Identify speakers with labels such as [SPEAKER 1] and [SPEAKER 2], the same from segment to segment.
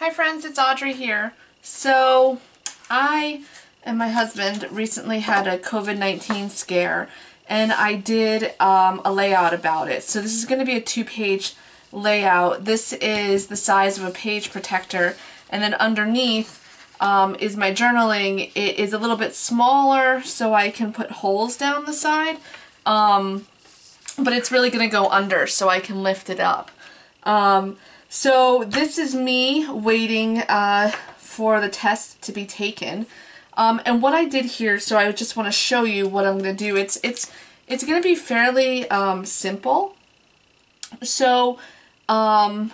[SPEAKER 1] Hi friends, it's Audrey here. So I and my husband recently had a COVID-19 scare, and I did a layout about it. So this is going to be a 2-page layout. This is the size of a page protector, and then underneath is my journaling. It is a little bit smaller so I can put holes down the side, but it's really going to go under so I can lift it up. So this is me waiting for the test to be taken. And what I did here, so I just want to show you what I'm going to do. It's going to be fairly simple. So I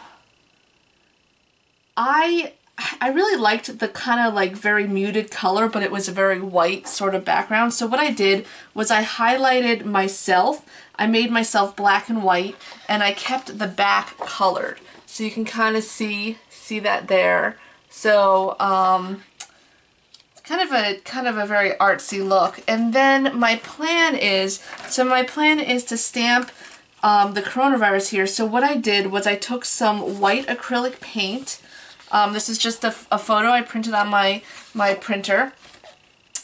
[SPEAKER 1] really liked the kind of like very muted color, but it was a very white sort of background. So what I did was I highlighted myself. I made myself black and white, and I kept the back colored. So you can kind of see that there. So it's kind of a very artsy look. And then my plan is to stamp the coronavirus here. So what I did was I took some white acrylic paint. This is just a photo I printed on my printer.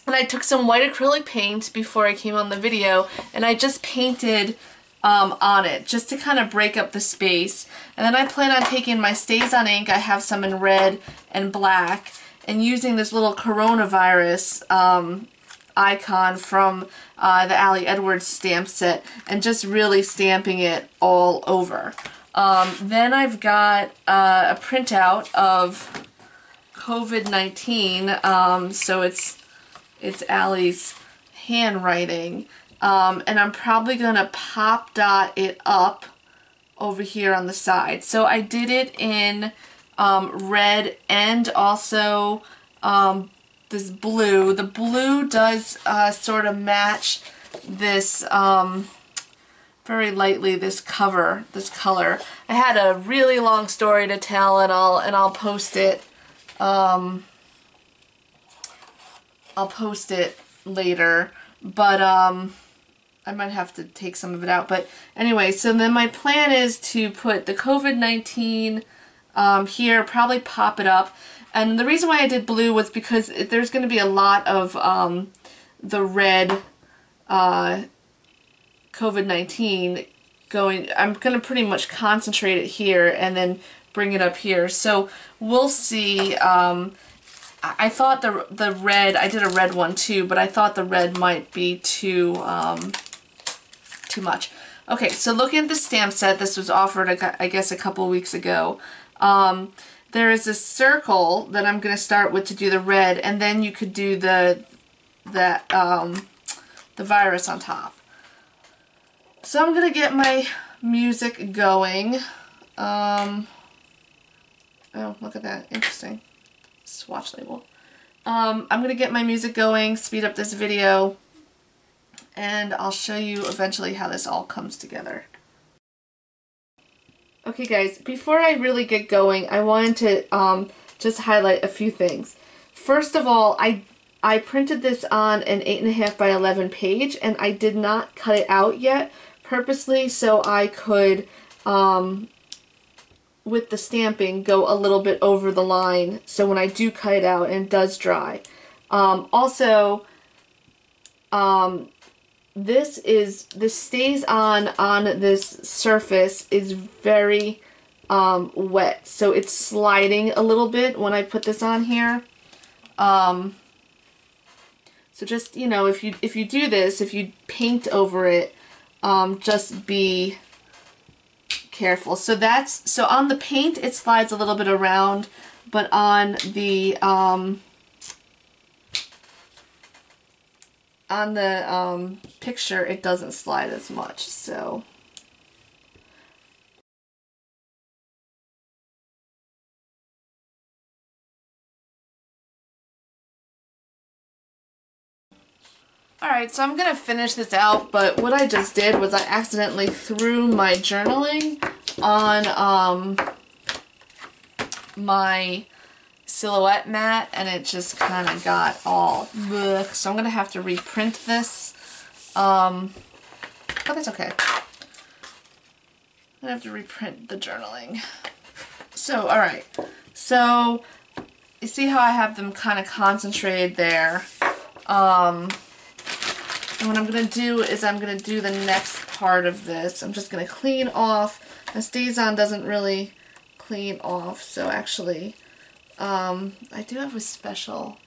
[SPEAKER 1] And I took some white acrylic paint before I came on the video, and I just painted on it just to kind of break up the space. And then I plan on taking my Stays on ink, I have some in red and black, and using this little coronavirus icon from the Ali Edwards stamp set and just really stamping it all over. Then I've got a printout of COVID-19, so it's Ali's handwriting. And I'm probably going to pop dot it up over here on the side. So I did it in red and also this blue. The blue does sort of match this very lightly, this color. I had a really long story to tell, and I'll post it. I'll post it later, but I might have to take some of it out. But anyway, so then my plan is to put the COVID-19 here, probably pop it up. And the reason why I did blue was because there's going to be a lot of the red COVID-19 going. I'm going to pretty much concentrate it here and then bring it up here. So we'll see. I thought the red, I did a red one too, but I thought the red might be too much. Okay, so looking at the stamp set, this was offered, I guess, a couple weeks ago. There is a circle that I'm going to start with to do the red, and then you could do the virus on top. So I'm going to get my music going. Oh, look at that. Interesting. Swatch label. I'm going to get my music going, speed up this video, and I'll show you eventually how this all comes together. Okay guys, before I really get going, I wanted to just highlight a few things. First of all, I printed this on an 8.5 by 11 page, and I did not cut it out yet purposely so I could with the stamping go a little bit over the line, so when I do cut it out and it does dry. Also, this stays on this surface is very wet, so it's sliding a little bit when I put this on here. So just, you know, if you do this, if you paint over it, just be careful. So on the paint it slides a little bit around, but on the picture it doesn't slide as much. So alright, so I'm going to finish this out, but what I just did was I accidentally threw my journaling on my silhouette mat, and it just kind of got all ugh. So I'm going to have to reprint this, but that's okay. I'm going to have to reprint the journaling. So, alright, So you see how I have them kind of concentrated there. And what I'm going to do is I'm going to do the next part of this. I'm just going to clean off. The StazOn doesn't really clean off, so actually I do have a special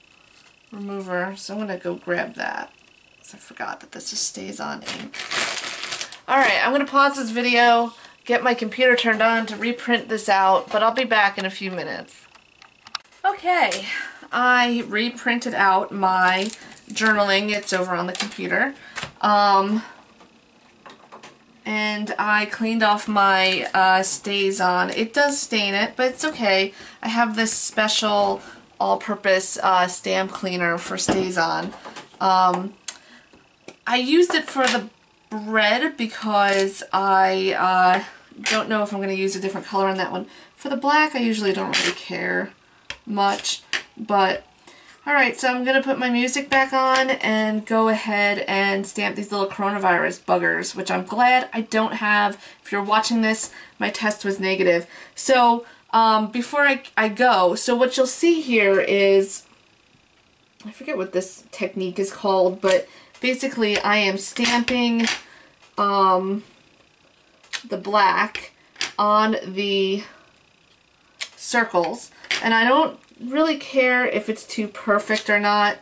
[SPEAKER 1] remover, so I'm going to go grab that. I forgot that this is StazOn ink. Alright, I'm going to pause this video, get my computer turned on to reprint this out, but I'll be back in a few minutes. Okay, I reprinted out my journaling. It's over on the computer. And I cleaned off my StazOn. It does stain it, but it's okay. I have this special all-purpose stamp cleaner for StazOn. I used it for the red because I don't know if I'm going to use a different color on that one. For the black, I usually don't really care much, but alright, so I'm going to put my music back on and go ahead and stamp these little coronavirus buggers, which I'm glad I don't have. If you're watching this, my test was negative. So before I go, so what you'll see here is, I forget what this technique is called, but basically I am stamping the black on the circles, and I don't really care if it's too perfect or not.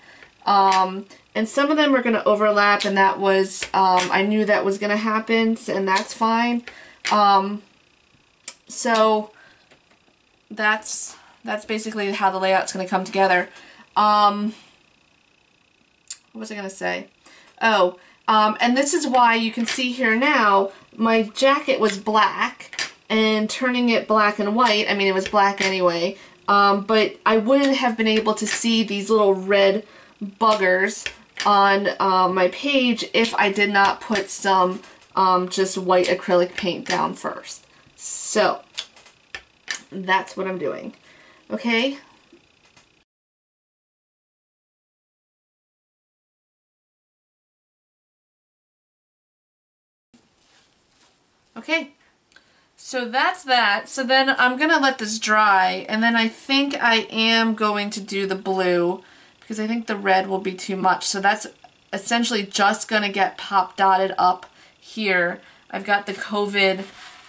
[SPEAKER 1] And some of them are going to overlap, and that was, I knew that was going to happen, and that's fine. So that's basically how the layout's going to come together. What was I going to say? Oh, and this is why you can see here now, my jacket was black, and turning it black and white, I mean it was black anyway, but I wouldn't have been able to see these little red buggers on my page if I did not put some just white acrylic paint down first. So that's what I'm doing. Okay. Okay. So that's that. So then I'm going to let this dry, and then I think I am going to do the blue because I think the red will be too much. So that's essentially just going to get pop dotted up here. I've got the COVID,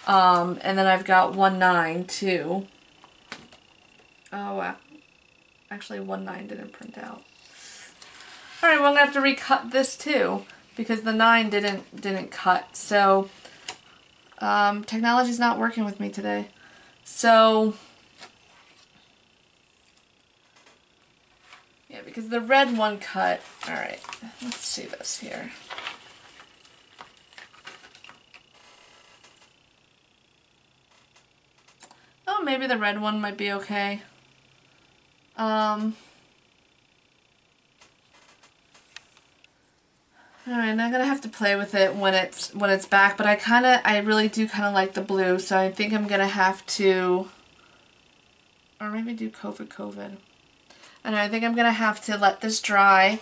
[SPEAKER 1] and then I've got 1/9 too. Oh wow. Actually 1/9 didn't print out. Alright, well I'm going to have to recut this too because the 9 didn't cut. So technology's not working with me today. So, yeah, because the red one cut. Alright, let's see this here. Oh, maybe the red one might be okay. Alright, I'm gonna have to play with it when it's back, but I really do kinda like the blue, so I think I'm gonna have to, or maybe do COVID. And I think I'm gonna have to let this dry,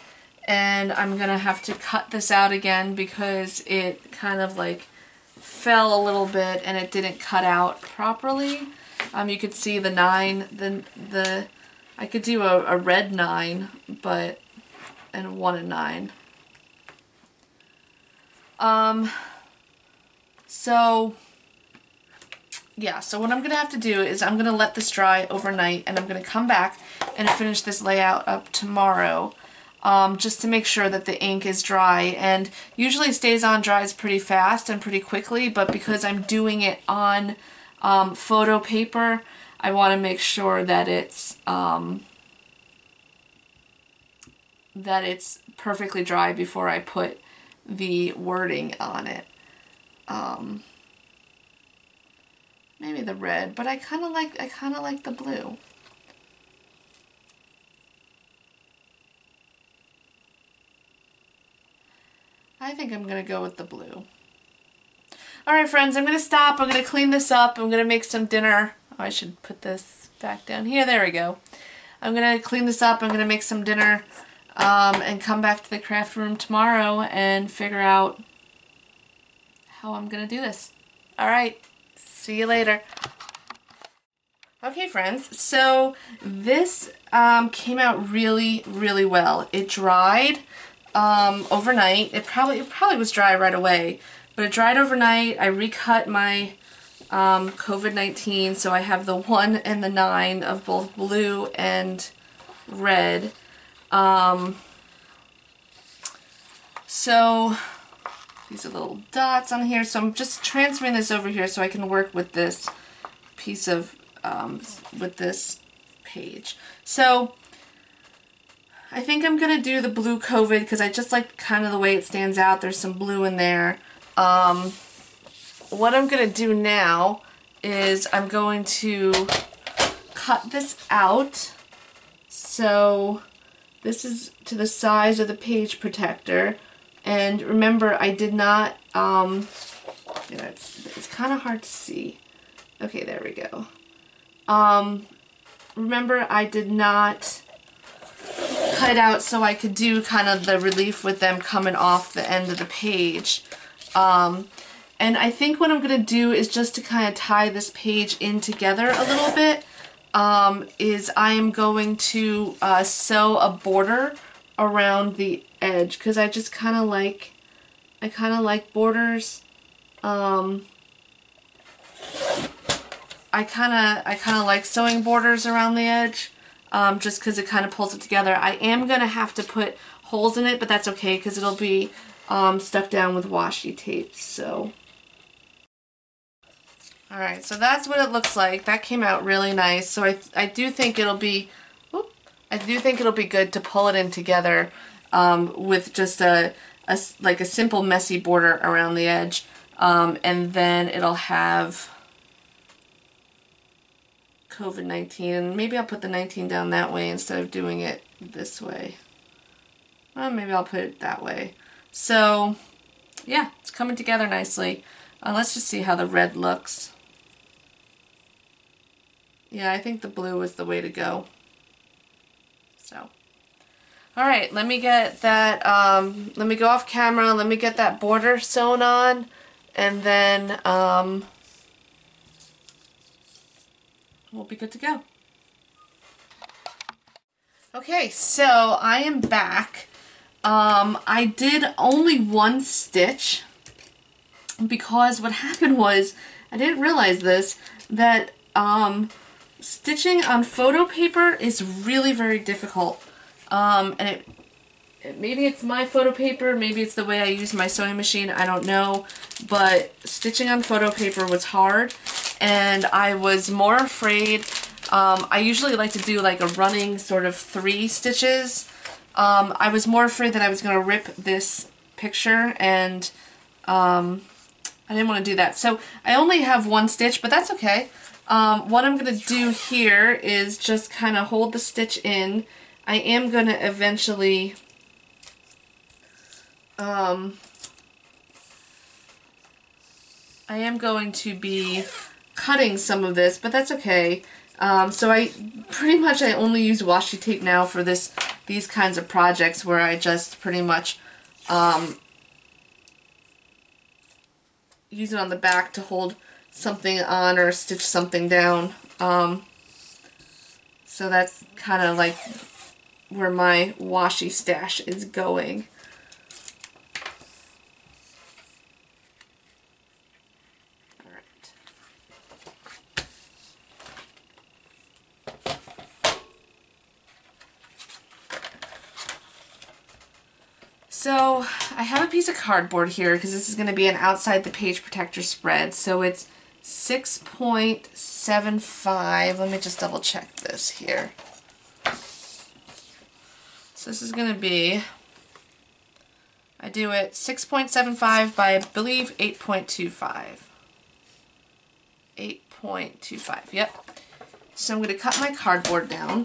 [SPEAKER 1] and I'm gonna have to cut this out again because it kind of like fell a little bit and it didn't cut out properly. You could see the 9, I could do a red 9, but, and a 1 and 9. So, yeah, so what I'm going to have to do is I'm going to let this dry overnight, and I'm going to come back and finish this layout up tomorrow, just to make sure that the ink is dry. And usually StazOn dries pretty fast and pretty quickly, but because I'm doing it on photo paper, I want to make sure that it's perfectly dry before I put the wording on it. Maybe the red, but I kind of like the blue. I think I'm gonna go with the blue. Alright friends, I'm gonna stop. I'm gonna clean this up. I'm gonna make some dinner. Oh, I should put this back down here. There we go. I'm gonna clean this up. I'm gonna make some dinner. And come back to the craft room tomorrow and figure out how I'm gonna do this. Alright, see you later. Okay, friends, so this came out really, really well. It dried overnight. It probably was dry right away, but it dried overnight. I recut my COVID-19, so I have the 1 and the 9 of both blue and red. So these are little dots on here, so I'm just transferring this over here so I can work with this piece of with this page. So I think I'm gonna do the blue COVID because I just like kind of the way it stands out. There's some blue in there. What I'm gonna do now is I'm going to cut this out. So this is to the size of the page protector. And remember, I did not, it's kind of hard to see. Okay, there we go. Remember, I did not cut it out so I could do kind of the relief with them coming off the end of the page. And I think what I'm going to do is just to kind of tie this page in together a little bit, is I am going to sew a border around the edge because I just kind of like, borders. I kind of like sewing borders around the edge, just because it kind of pulls it together. I am going to have to put holes in it, but that's okay because it'll be stuck down with washi tape. So, alright, so that's what it looks like. That came out really nice. So I do think it'll be, good to pull it in together with just like a simple messy border around the edge, and then it'll have COVID-19, and maybe I'll put the 19 down that way instead of doing it this way. Well, maybe I'll put it that way. So, yeah, it's coming together nicely. Let's just see how the red looks. Yeah, I think the blue is the way to go. So, alright, let me get that, let me go off camera, let me get that border sewn on, and then, we'll be good to go. Okay, so I am back. I did only one stitch because what happened was, I didn't realize this, that stitching on photo paper is really very difficult. And maybe it's my photo paper, maybe it's the way I use my sewing machine, I don't know, but stitching on photo paper was hard. And I was more afraid, I usually like to do like a running sort of 3 stitches. I was more afraid that I was going to rip this picture, and I didn't want to do that. So I only have 1 stitch, but that's okay. What I'm going to do here is just kind of hold the stitch in. I am going to eventually I am going to be cutting some of this, but that's okay. So I only use washi tape now for these kinds of projects where I just pretty much use it on the back to hold something on or stitch something down. So that's kind of like where my washi stash is going. So I have a piece of cardboard here because this is going to be an outside the page protector spread. So it's 6.75. Let me just double check this here. So this is going to be, I do it 6.75 by I believe 8.25. 8.25, yep. So I'm going to cut my cardboard down.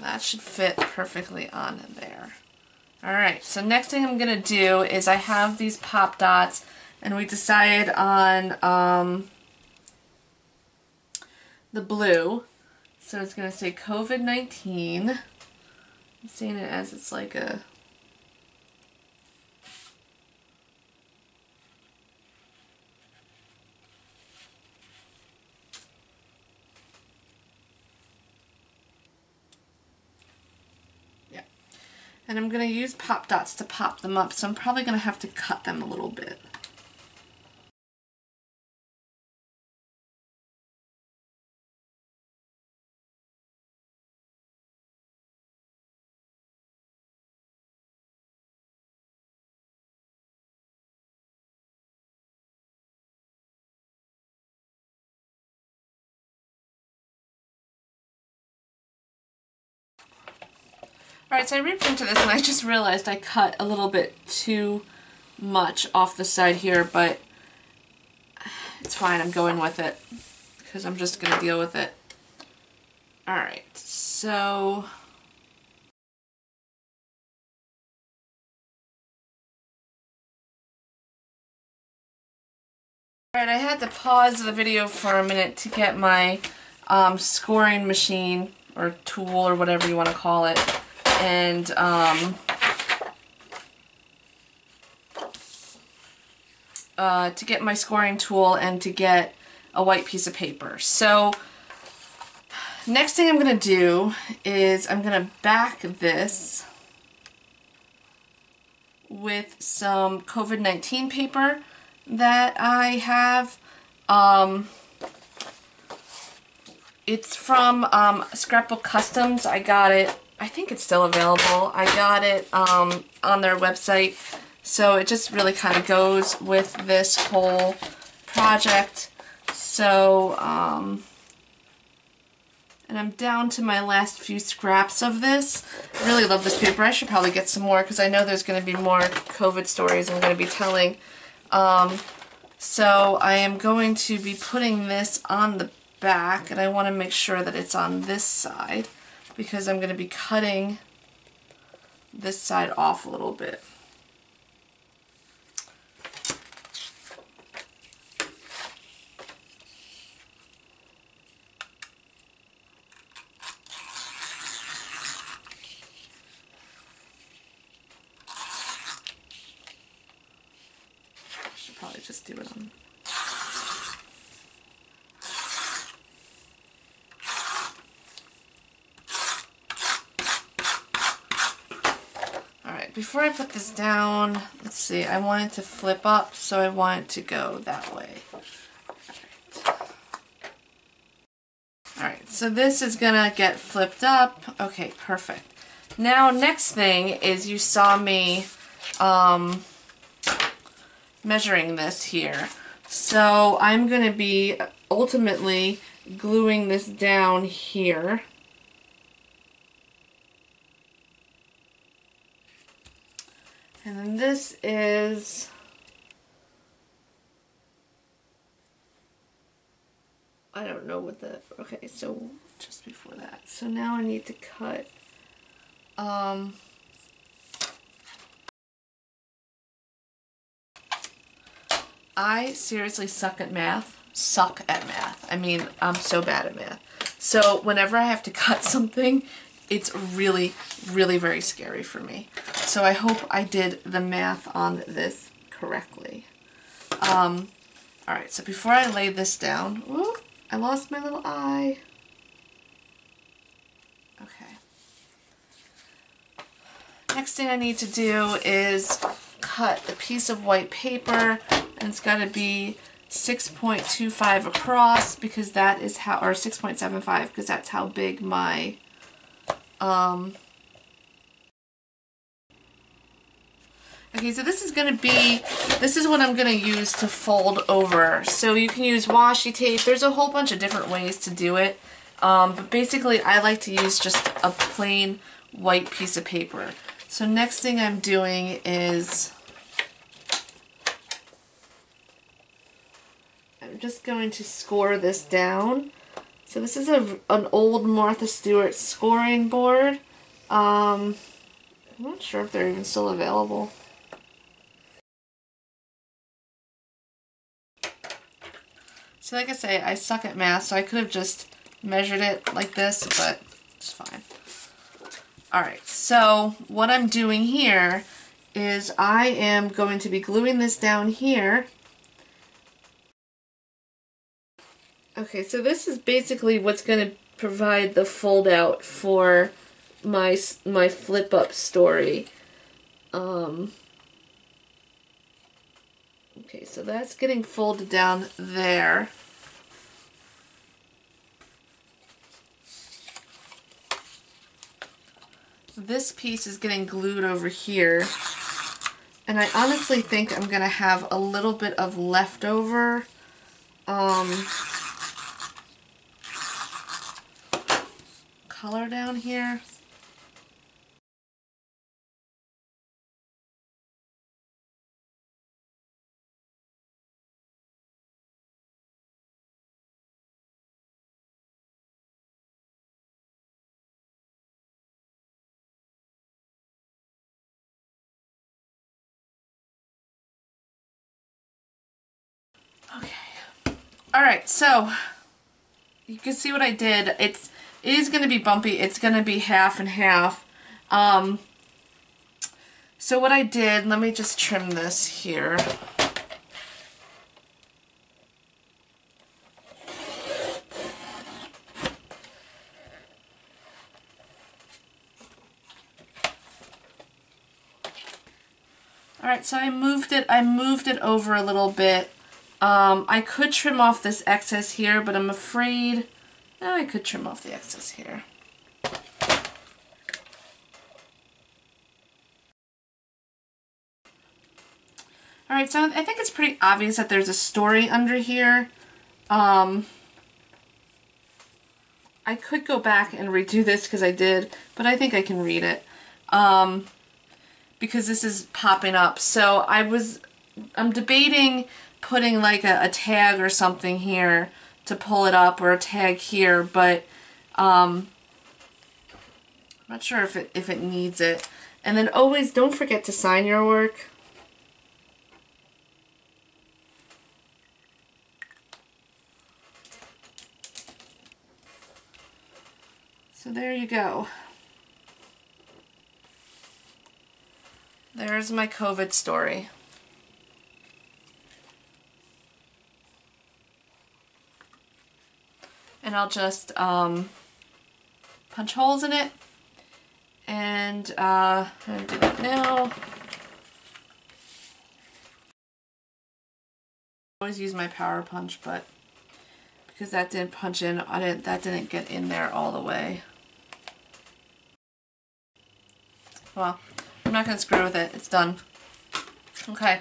[SPEAKER 1] That should fit perfectly on there. Alright, so next thing I'm going to do is I have these pop dots, and we decided on the blue. So it's going to say COVID-19. I'm seeing it as it's like a... yeah. And I'm going to use pop dots to pop them up, so I'm probably going to have to cut them a little bit. Alright, so I ripped into this and I just realized I cut a little bit too much off the side here, but it's fine, I'm going with it because I'm just going to deal with it. Alright, so... Alright, I had to pause the video for a minute to get my scoring machine or tool or whatever you want to call it, and to get my scoring tool and to get a white piece of paper. So next thing I'm going to do is I'm going to back this with some COVID-19 paper that I have. It's from Scrapbook Customs. I got it, I think it's still available. I got it on their website. So it just really kind of goes with this whole project. So, and I'm down to my last few scraps of this. I really love this paper. I should probably get some more because I know there's going to be more COVID stories I'm going to be telling. So I am going to be putting this on the back, and I want to make sure that it's on this side because I'm going to be cutting this side off a little bit. Probably just do it on. Alright, before I put this down, let's see, I want it to flip up, so I want it to go that way. Alright, so this is gonna get flipped up. Okay, perfect. Now, next thing is you saw me measuring this here. So I'm going to be ultimately gluing this down here. And then this is, I don't know what the, okay, so just before that. So now I need to cut I seriously suck at math. I mean, I'm so bad at math. So whenever I have to cut something, it's really, really very scary for me. So I hope I did the math on this correctly. Alright, so before I lay this down, ooh, I lost my little eye. Okay. Next thing I need to do is cut a piece of white paper, and it's got to be 6.25 across because that is how, or 6.75 because that's how big my okay, so this is going to be, this is what I'm going to use to fold over. So you can use washi tape. There's a whole bunch of different ways to do it. But basically I like to use just a plain white piece of paper. So next thing I'm doing is I'm just going to score this down. So this is an old Martha Stewart scoring board. I'm not sure if they're even still available. So like I say, I suck at math, so I could have just measured it like this, but it's fine. Alright, so what I'm doing here is I am going to be gluing this down here. Okay, so this is basically what's going to provide the fold out for my flip up story. Okay, so that's getting folded down there. This piece is getting glued over here. And I honestly think I'm going to have a little bit of leftover color down here. Okay. Alright, so you can see what I did. It is going to be bumpy. It's going to be half and half. So what I did, let me just trim this here. Alright, so I moved it over a little bit. I could trim off this excess here, but I'm afraid, no, I could trim off the excess here. Alright, so I think it's pretty obvious that there's a story under here. I could go back and redo this because I did, but I think I can read it. Because this is popping up. So I'm debating putting like a tag or something here to pull it up, or a tag here, but I'm not sure if it needs it. And then always don't forget to sign your work. So there you go. There's my COVID story. And I'll just punch holes in it, and I'm going to do that now. I always use my power punch, but because that didn't punch in, that didn't get in there all the way. Well, I'm not going to screw with it. It's done. Okay.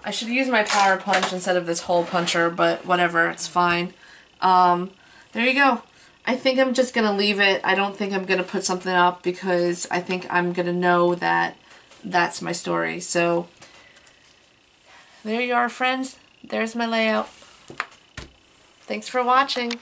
[SPEAKER 1] I should use my power punch instead of this hole puncher, but whatever, it's fine. There you go. I think I'm just going to leave it. I don't think I'm going to put something up because I think I'm going to know that that's my story. So, there you are, friends. There's my layout. Thanks for watching.